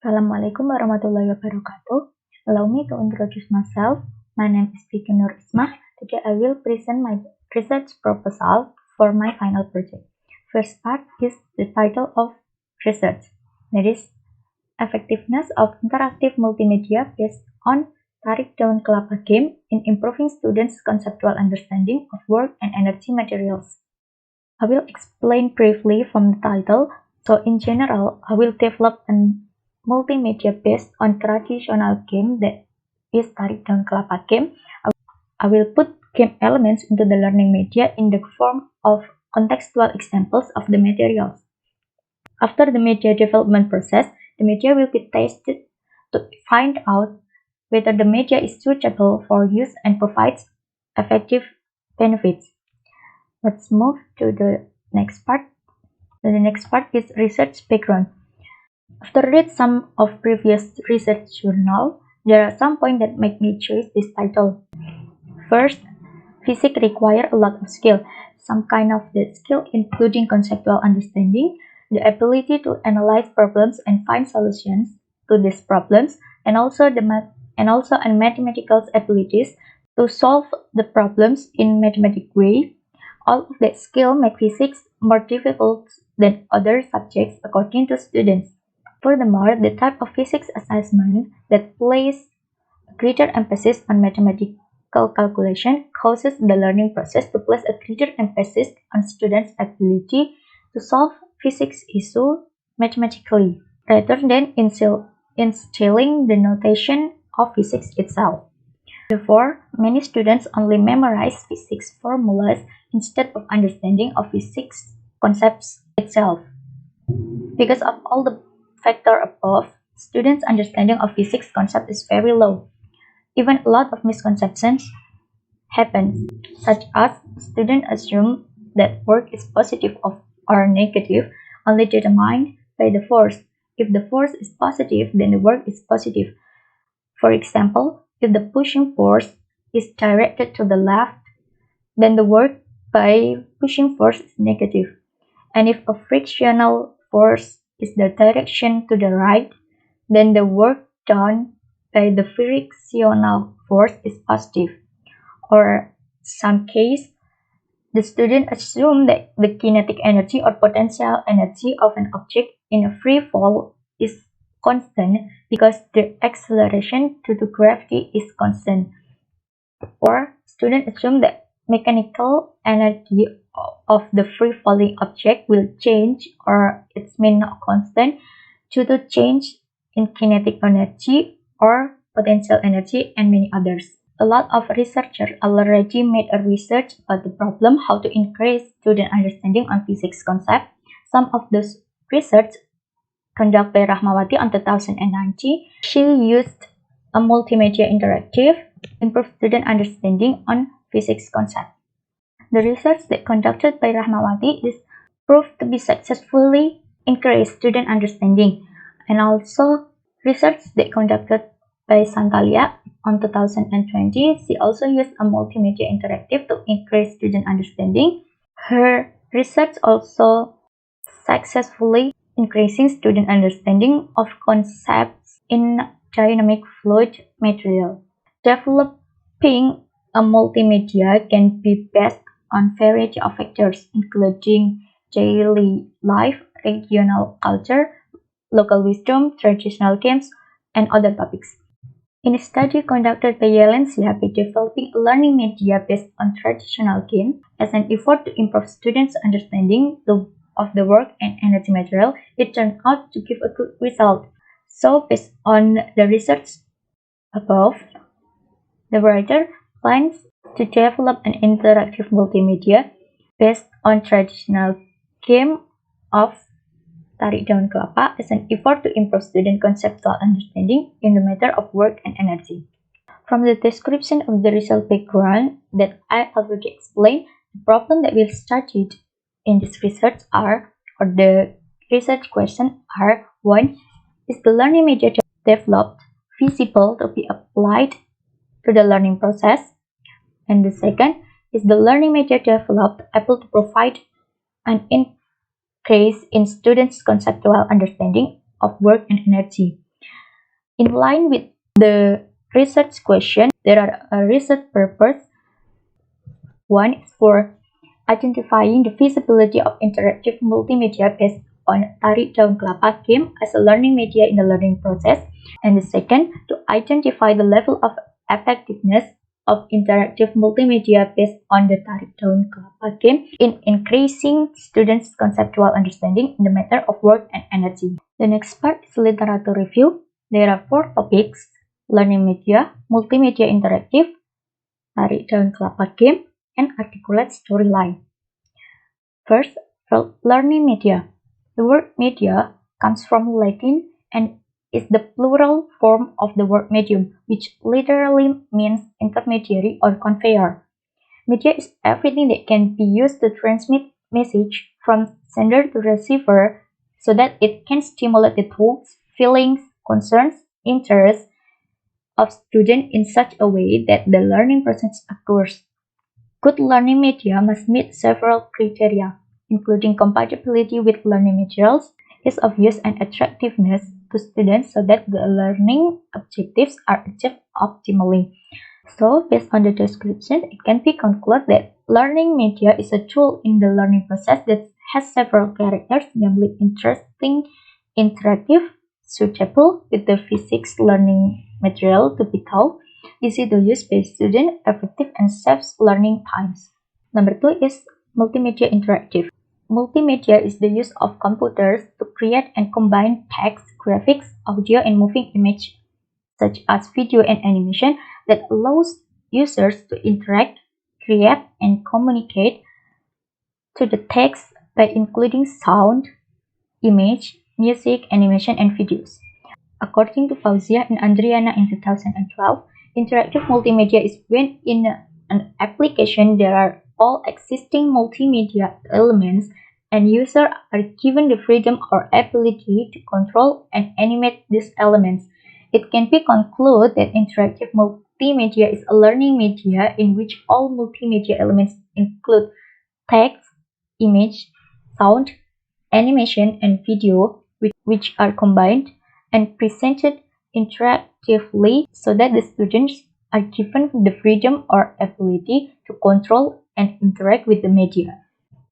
Assalamualaikum warahmatullahi wabarakatuh. Allow me to introduce myself. My name is Fiki Ishmah. Today I will present my research proposal for my final project. First part is the title of research. That is effectiveness of interactive multimedia based on tarik daun kelapa game in improving students' conceptual understanding of work and energy materials. I will explain briefly from the title. So in general, I will develop an multimedia based on traditional game that is tarik daun kelapa game. I will put game elements into the learning media in the form of contextual examples of the materials. After the media development process, the media will be tested to find out whether the media is suitable for use and provides effective benefits. Let's move to the next part. The next part is research background. After read some of previous research journal, there are some points that make me choose this title. First, physics require a lot of skill. Some kind of the skill including conceptual understanding, the ability to analyze problems and find solutions to these problems, and also mathematical abilities to solve the problems in mathematical way. All of that skill make physics more difficult than other subjects according to students. Furthermore, the type of physics assessment that places a greater emphasis on mathematical calculation causes the learning process to place a greater emphasis on students' ability to solve physics issues mathematically, rather than instilling the notation of physics itself. Therefore, many students only memorize physics formulas instead of understanding of physics concepts itself. Because of all the factors above, students' understanding of physics concept is very low. Even a lot of misconceptions happen, such as students assume that work is positive or negative only determined by the force. If the force is positive, then the work is positive. For example, if the pushing force is directed to the left, then the work by pushing force is negative. And if a frictional force is the direction to the right, then the work done by the frictional force is positive. Or some case, the student assume that the kinetic energy or potential energy of an object in a free fall is constant because the acceleration due to gravity is constant. Or students assume that mechanical energy of the free falling object will change or it's not constant due to change in kinetic energy or potential energy and many others. A lot of researchers already made a research about the problem how to increase student understanding on physics concept. Some of those research conducted by Rahmawati in 2019. She used a multimedia interactive to improve student understanding on physics concept. The research that conducted by Rahmawati is proved to be successfully increase student understanding, and also research that conducted by Santalia on 2020, she also used a multimedia interactive to increase student understanding. Her research also successfully increasing student understanding of concepts in dynamic fluid material. Developing a multimedia can be based on variety of factors, including daily life, regional culture, local wisdom, traditional games, and other topics. In a study conducted by Yalencia by developing a learning media based on traditional game as an effort to improve students' understanding of the work and energy material, it turned out to give a good result. So, based on the research above, the writer plans to develop an interactive multimedia based on traditional game of tarik daun kelapa as an effort to improve student conceptual understanding in the matter of work and energy. From the description of the result background that I already explained, the problem that we studied in this research the research questions are: 1. Is the learning media developed feasible to be applied to the learning process? And the second, is the learning media developed able to provide an increase in students' conceptual understanding of work and energy? In line with the research question, there are a research purpose. One is for identifying the feasibility of interactive multimedia based on tarik daun kelapa game as a learning media in the learning process. And the second, to identify the level of effectiveness of interactive multimedia based on the tarik daun kelapa game in increasing students' conceptual understanding in the matter of work and energy. The next part is literature review. There are 4 topics: learning media, multimedia interactive, tarik daun kelapa game, and articulate storyline. First, learning media. The word media comes from Latin and is the plural form of the word medium, which literally means intermediary or conveyor. Media is everything that can be used to transmit message from sender to receiver so that it can stimulate the thoughts, feelings, concerns, interests of students in such a way that the learning process occurs. Good learning media must meet several criteria, including compatibility with learning materials, ease of use, and attractiveness to students so that the learning objectives are achieved optimally. So, based on the description, it can be concluded that learning media is a tool in the learning process that has several characters, namely interesting, interactive, suitable with the physics learning material to be taught, easy to use by students, effective, and saves learning times. Number 2 is multimedia interactive. Multimedia is the use of computers to create and combine text, graphics, audio, and moving image, such as video and animation, that allows users to interact, create, and communicate to the text by including sound, image, music, animation, and videos. According to Fauzia and Andriana in 2012, interactive multimedia is when in an application there are all existing multimedia elements and users are given the freedom or ability to control and animate these elements. It can be concluded that interactive multimedia is a learning media in which all multimedia elements include text, image, sound, animation, and video, which are combined and presented interactively so that the students are given the freedom or ability to control and interact with the media.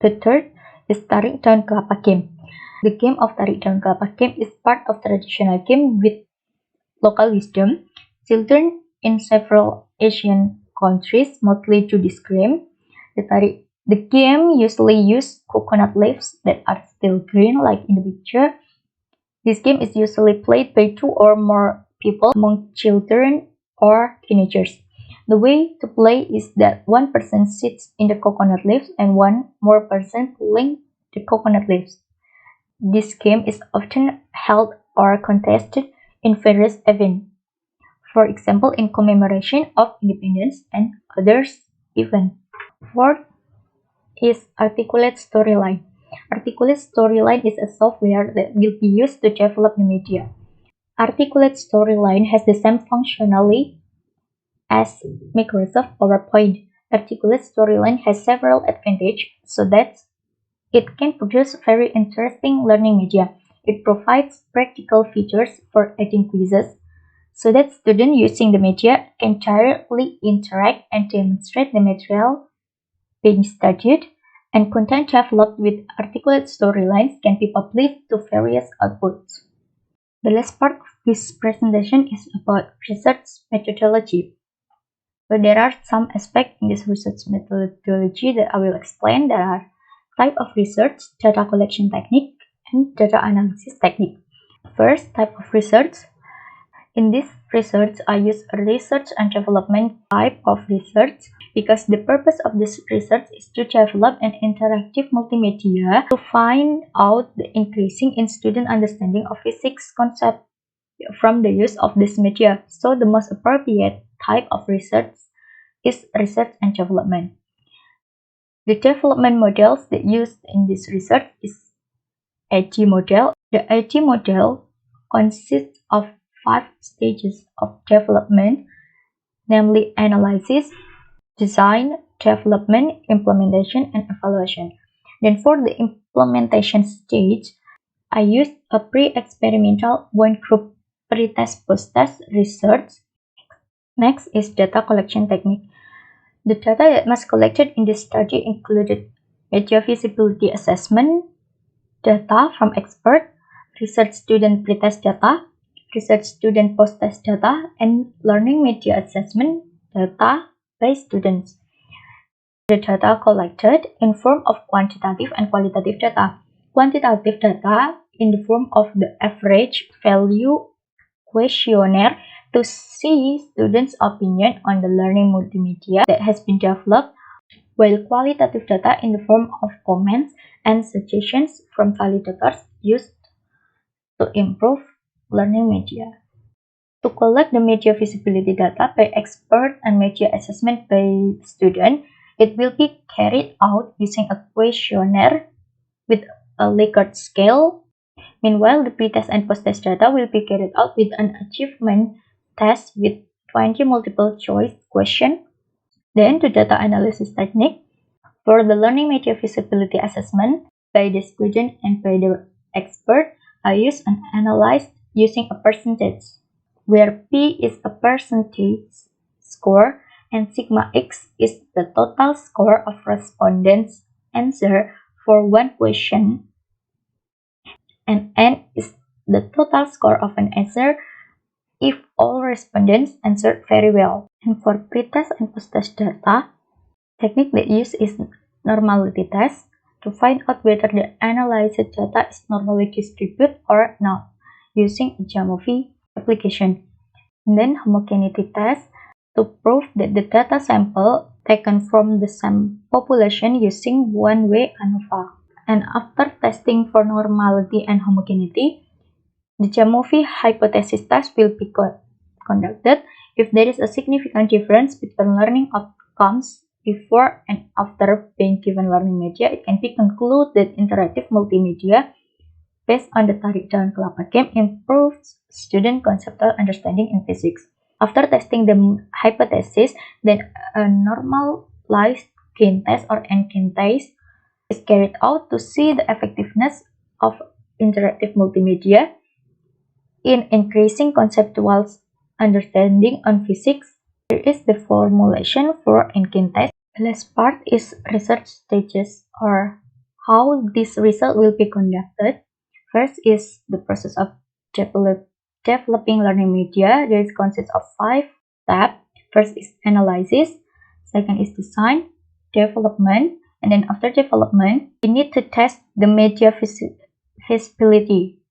The third is tarik daun kelapa game. The game of tarik daun kelapa game is part of traditional game with local wisdom. Children in several Asian countries mostly do this game. The game usually uses coconut leaves that are still green, like in the picture. This game is usually played by 2 or more people among children or teenagers. The way to play is that one person sits in the coconut leaves and one more person pulling the coconut leaves. This game is often held or contested in various events, for example in commemoration of independence and others events. Fourth is articulate storyline. Articulate storyline is a software that will be used to develop the media. Articulate storyline has the same functionality as Microsoft PowerPoint. Articulate storyline has several advantages so that it can produce very interesting learning media. It provides practical features for adding quizzes so that students using the media can directly interact and demonstrate the material being studied, and content developed with articulate storylines can be published to various outputs. The last part of this presentation is about research methodology. But there are some aspects in this research methodology that I will explain. There are type of research, data collection technique, and data analysis technique. First, type of research. In this research, I use a research and development type of research because the purpose of this research is to develop an interactive multimedia to find out the increasing in student understanding of physics concept from the use of this media. So the most appropriate type of research is research and development. The development models that used in this research is AD model. The AD model consists of 5 stages of development, namely analysis, design, development, implementation, and evaluation. Then for the implementation stage, I used a pre-experimental one group pre-test, post-test research. Next is data collection technique. The data that must collected in this study included media feasibility assessment, data from expert, research student pre-test data, research student post-test data, and learning media assessment data by students. The data collected in form of quantitative and qualitative data. Quantitative data in the form of the average value questionnaire to see students' opinion on the learning multimedia that has been developed, while qualitative data in the form of comments and suggestions from validators used to improve learning media. To collect the media feasibility data by expert and media assessment by student, it will be carried out using a questionnaire with a Likert scale. Meanwhile, the pre-test and post-test data will be carried out with an achievement test with 20 multiple choice questions. Then, the data analysis technique. For the learning media feasibility assessment by the student and by the expert, I use an analyze using a percentage, where P is a percentage score and sigma X is the total score of respondents' answer for one question, and N is the total score of an answer if all respondents answered very well. And for pre-test and post-test data, technique they use is normality test to find out whether the analyzed data is normally distributed or not using a Jamovi application. And then homogeneity test to prove that the data sample taken from the same population using one-way ANOVA. And after testing for normality and homogeneity, the Jamovi hypothesis test will be conducted. If there is a significant difference between learning outcomes before and after being given learning media, it can be concluded that interactive multimedia based on the Tarik Daun Kelapa game improves student conceptual understanding in physics. After testing the hypothesis, then a normalized gain test or N-gain test is carried out to see the effectiveness of interactive multimedia in increasing conceptual understanding on physics. Here is the formulation for N-gain test. The last part is research stages, or how this result will be conducted. First is the process of developing learning media. There consists of 5 steps. First is analysis, second is design, development, and then after development, we need to test the media feasibility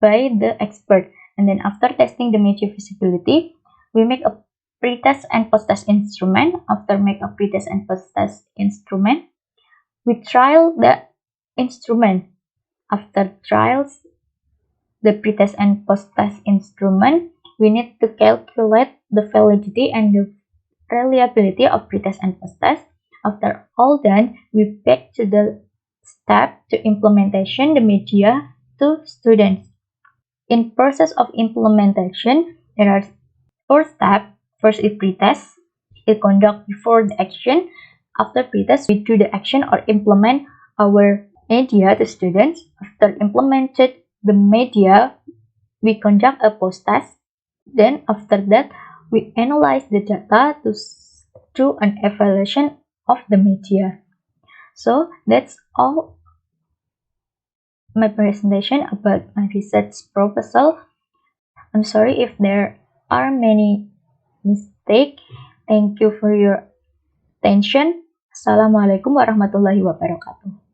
by the expert. And then after testing the media feasibility, we make a pre-test and post-test instrument. After make a pre-test and post-test instrument, we trial the instrument. After trials the pre-test and post-test instrument, we need to calculate the validity and the reliability of pre-test and post-test. After all done, we back to the step to implementation the media to students. In process of implementation, there are 4 steps. First is pre-test. It conduct before the action. After pre-test, we do the action or implement our media to students. After implemented the media, we conduct a post-test. Then after that, we analyze the data to do an evaluation of the media. So that's all my presentation about my research proposal. I'm sorry if there are many mistakes. Thank you for your attention. Assalamualaikum warahmatullahi wabarakatuh.